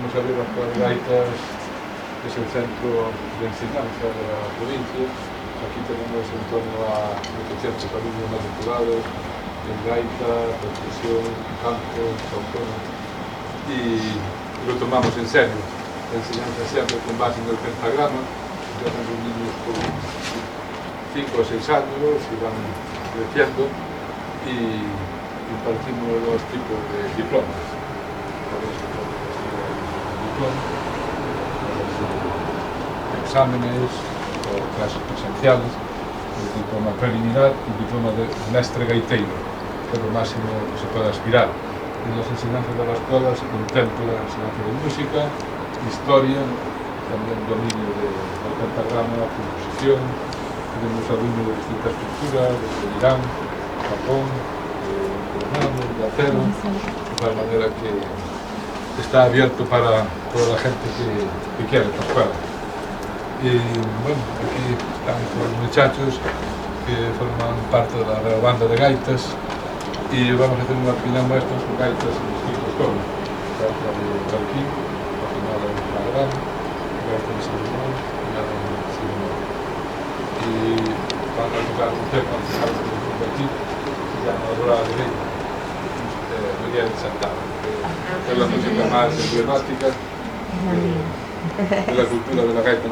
vamos a ver las gaitas, es el centro de enseñanza de la provincia. Aquí tenemos en torno a 800 alumnos matriculados en gaita, percusión, canto, chautón, y lo tomamos en serio. La enseñanza siempre con base en el pentagrama. Ya tenemos niños con 5 o 6 años y van creciendo y impartimos dos tipos de diplomas. Exámenes o clases presenciales, el diploma preliminar y el diploma de mestre gaiteiro, que es lo máximo que se puede aspirar. En las enseñanzas de la escuela se contempla la enseñanza de música, historia, también dominio del pentagrama, composición. Tenemos alumnos de distintas culturas, desde Irán, Japón, Granada, de Acero, de tal manera que está abierto para toda la gente que quiere esta escuela. Y bueno, aquí están los muchachos que forman parte de la banda de gaitas y vamos a hacer una pequeña muestra con gaitas en distintos tonos. Gaita de Cauquín, afinada en La Grana, gaita de San Juan, afinada en Simón. Y van a tocar un tema que sale de aquí, que se llama Aurora de Rey, de Miguel Santana, que es la música más emblemática de la cultura de la gaita.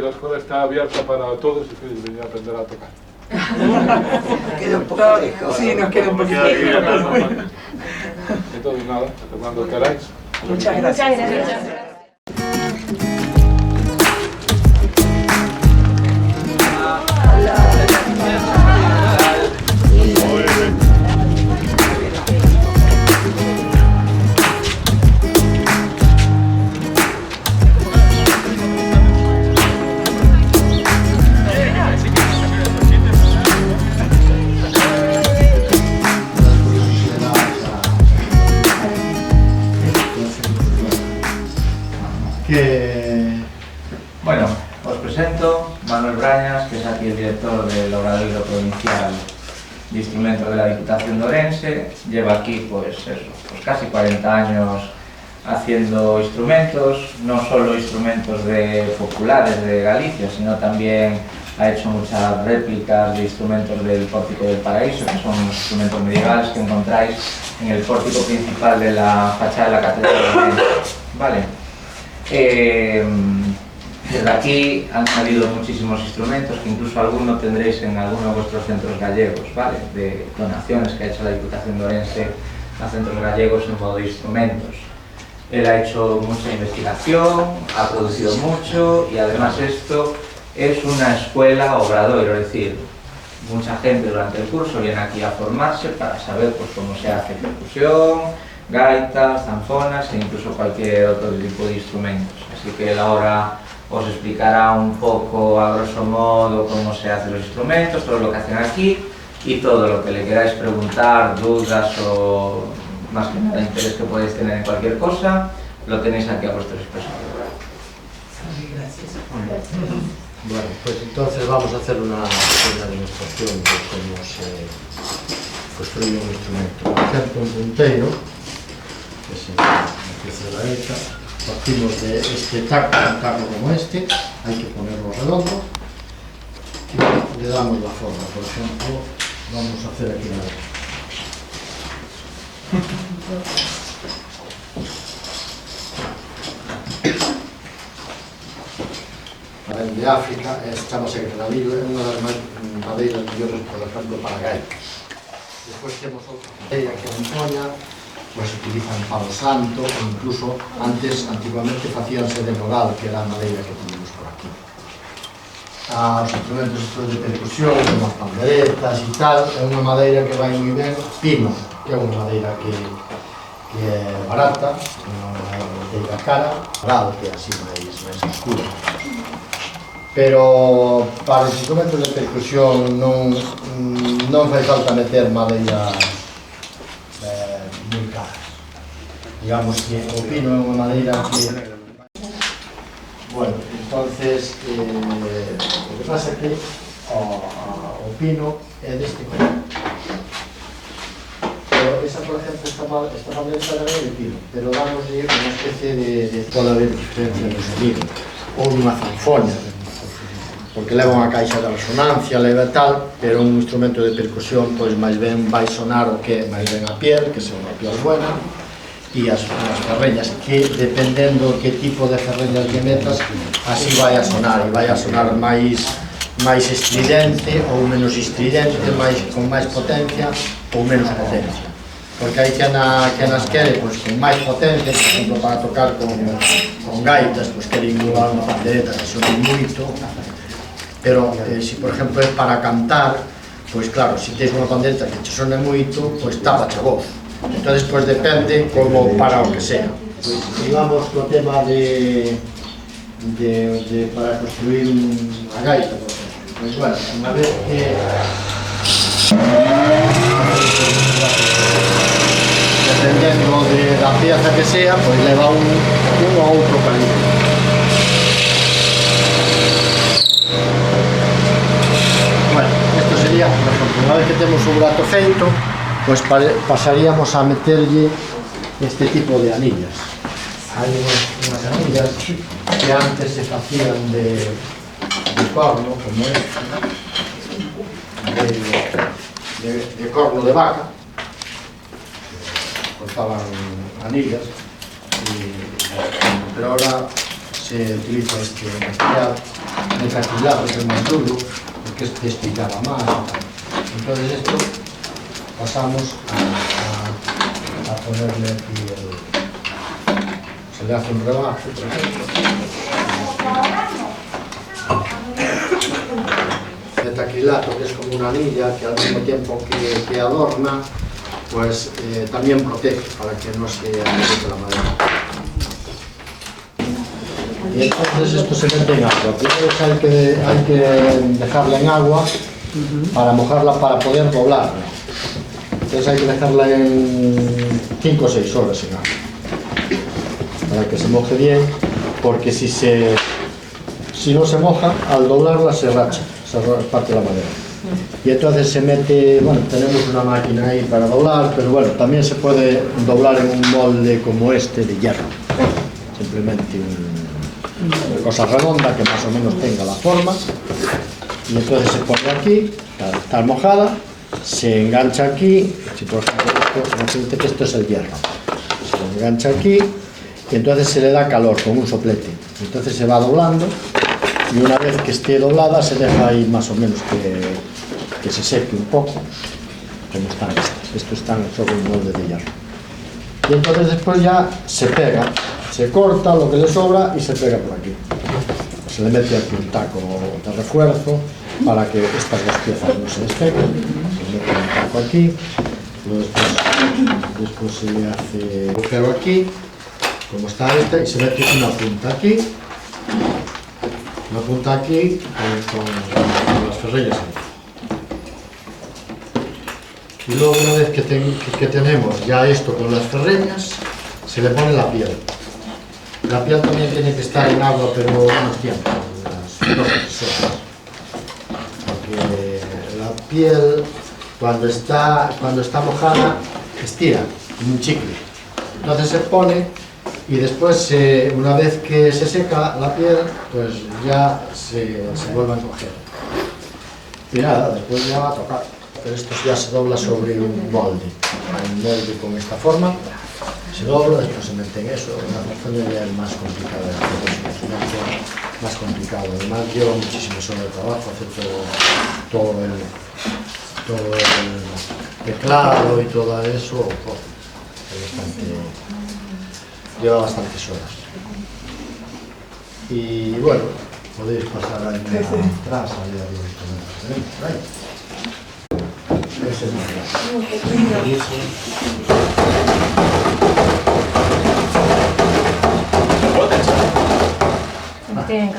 La escuela está abierta para todos y que venir a aprender a tocar. Queda un poco lejos. Sí, nos queda un poquito lejos. Entonces nada, cuando queráis. Muchas gracias. Bueno, os presento Manuel Brañas, que es aquí el director del Obradoiro Provincial de Instrumentos de la Diputación de Ourense. Lleva aquí pues casi 40 años haciendo instrumentos, no solo instrumentos populares de Galicia, sino también ha hecho muchas réplicas de instrumentos del Pórtico del Paraíso, que son instrumentos medievales que encontráis en el pórtico principal de la fachada de la Catedral de Ourense. Vale. Desde aquí han salido muchísimos instrumentos que incluso alguno tendréis en alguno de vuestros centros gallegos, ¿vale? De donaciones que ha hecho la Diputación de Ourense a centros gallegos en modo de instrumentos. Él ha hecho mucha investigación, ha producido mucho y además esto es una escuela obradoiro, es decir, mucha gente durante el curso viene aquí a formarse para saber pues, cómo se hace percusión, gaitas, zanfonas e incluso cualquier otro tipo de instrumentos. Así que él ahora os explicará un poco a grosso modo cómo se hacen los instrumentos, todo lo que hacen aquí y todo lo que le queráis preguntar, dudas o más que nada interés que podéis tener en cualquier cosa, lo tenéis aquí a vuestra disposición. Bueno, pues entonces vamos a hacer una pequeña demostración de cómo se construye un instrumento. Por ejemplo, un punteiro, que es la pieza de la derecha, partimos de este taco, un taco como este, hay que ponerlo redondo y le damos la forma. Por ejemplo, vamos a hacer aquí la derecha. De África, chamase granadillo, é unha das madeiras mellores, por exemplo, para gaitas. Despois temos outra madeira que é a antoña, pois se utilizan para o santo, ou incluso antiguamente facíanse de nogal, que era a madeira que tenemos por aquí. Os instrumentos de percusión, como as panderetas e tal, é unha madeira que vai moi ben, pino, que é unha madeira que é barata, unha madeira cara, coral, que é así máis escura. Pero para os instrumentos de percusión non fai falta meter madeiras moi caras. Digamos que o pino é unha madeira que... Bueno, entonces, o que pasa é que o pino é deste color. Pero esa, por exemplo, esta madeira tamén é de pino, pero damoslle unha especie de... Pode haber diferencia de sonido, ou nunha zanfoña, porque leva unha caixa de resonancia, leva tal, pero un instrumento de percusión pois máis ben vai sonar o que máis ben a piel, que sea unha piel buena, e as ferreñas, que dependendo que tipo de ferreñas que metas, así vai a sonar, e vai a sonar máis estridente ou menos estridente, con máis potencia ou menos potencia. Porque hai que nas quere pois, con máis potencia, por exemplo, para tocar con gaitas, pois queren igual unha pandereta que sone moito, pero se, por exemplo, é para cantar, pois claro, se tens unha pandereta que te sone moito, pois tapache a voz. Entón, pois depende como para o que sea. Pois vamos co tema para construir unha gaita, por exemplo. Pois bueno, unha vez que dependendo da pieza que sea, pois leva un ou outro calibre. Bueno, isto sería, por exemplo, unha vez que temos o burato feito, pois pasaríamos a meterlle este tipo de anillas. Hai unhas anillas que antes se facían de corno, como este, de corno de vaca, cortaban anillas, pero ahora se utiliza este material metacrilato, que é máis duro, porque este explicaba más. Entonces esto pasamos a ponerle aquí se le hace un rebaje, por ejemplo. Metacrilato, que es como una anilla que al mismo tiempo que adorna, pues también protege para que no se apriete la madera. Y entonces esto se mete en agua. Primero hay que dejarla en agua para mojarla, para poder doblarla. Entonces hay que dejarla en 5 o 6 horas en agua para que se moje bien, porque si no se moja, al doblarla se racha, se parte la madera. Y entonces se mete, bueno, tenemos una máquina ahí para doblar, pero bueno, también se puede doblar en un molde como este de hierro, simplemente una cosa redonda que más o menos tenga la forma, y entonces se pone aquí, al estar mojada, se engancha aquí, si por ejemplo esto es el hierro, se engancha aquí y entonces se le da calor con un soplete, entonces se va doblando y una vez que esté doblada se deja ahí más o menos que se seque un poco, como están estas. Estos están sobre un molde de hierro. Y entonces después ya se pega, se corta lo que le sobra y se pega por aquí. Se le mete aquí un taco de refuerzo para que estas dos piezas no se despeguen. Se mete un poco aquí, luego después se le hace agujero aquí, como está y se mete una punta aquí con las ferrillas ahí. Y luego una vez que tenemos ya esto con las ferreñas, se le pone la piel. La piel también tiene que estar en agua, pero unos tiempos, unas 2 o 3 horas. Porque la piel, cuando está mojada, estira, como un chicle. Entonces se pone y después, una vez que se seca la piel, pues ya se vuelve a coger. Y nada, después ya va a tocar. Pero esto ya se dobla sobre un molde. Hay un molde con esta forma, se dobla, después se mete en eso. La zarzaña ya es más complicada de hacer, es un acto más complicado. Además lleva muchísimas horas de trabajo hacer todo el teclado y todo eso. Lleva bastantes horas. Y bueno, podéis pasar ahí atrás, ahí arriba. Ese es más grande.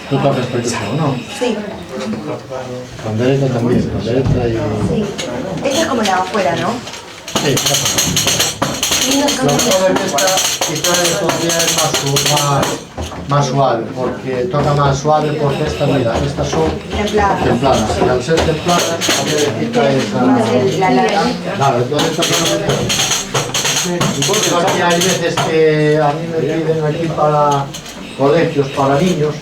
¿Tú tocas percusión, no? Sí, Pandereta también, pandereta y... sí. Esta es como la de afuera, ¿no? Sí, Y no lo son único de que esta quizás todavía es más suave, porque toca más suave porque estas son templadas. Y al ser templadas, también le quita esa... Claro, entonces aquí hay veces que a mí me piden aquí para colegios, para niños,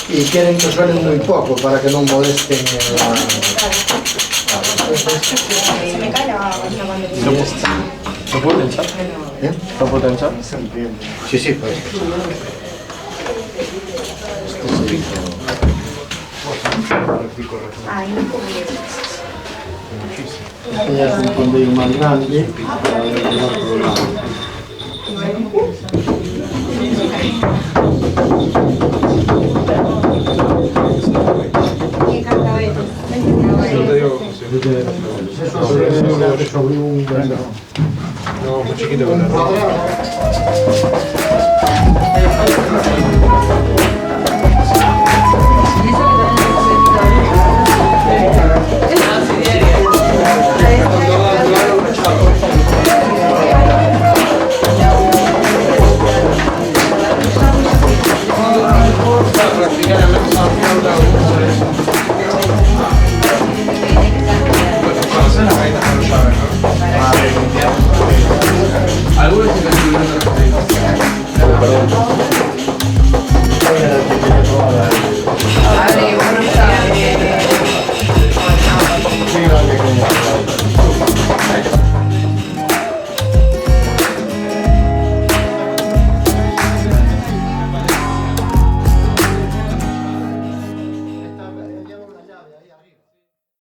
y quieren que suenen muy poco para que no molesten Se me cae la batería. ¿Lo puedo tensar? ¿Eh? ¿Lo puedo tensar? Sí, sí, pues. Ahí. Este ya es un condillo más grande para ver el otro lado. Yo te digo, Eso se hace sobre un no, muy chiquito, cuadrado.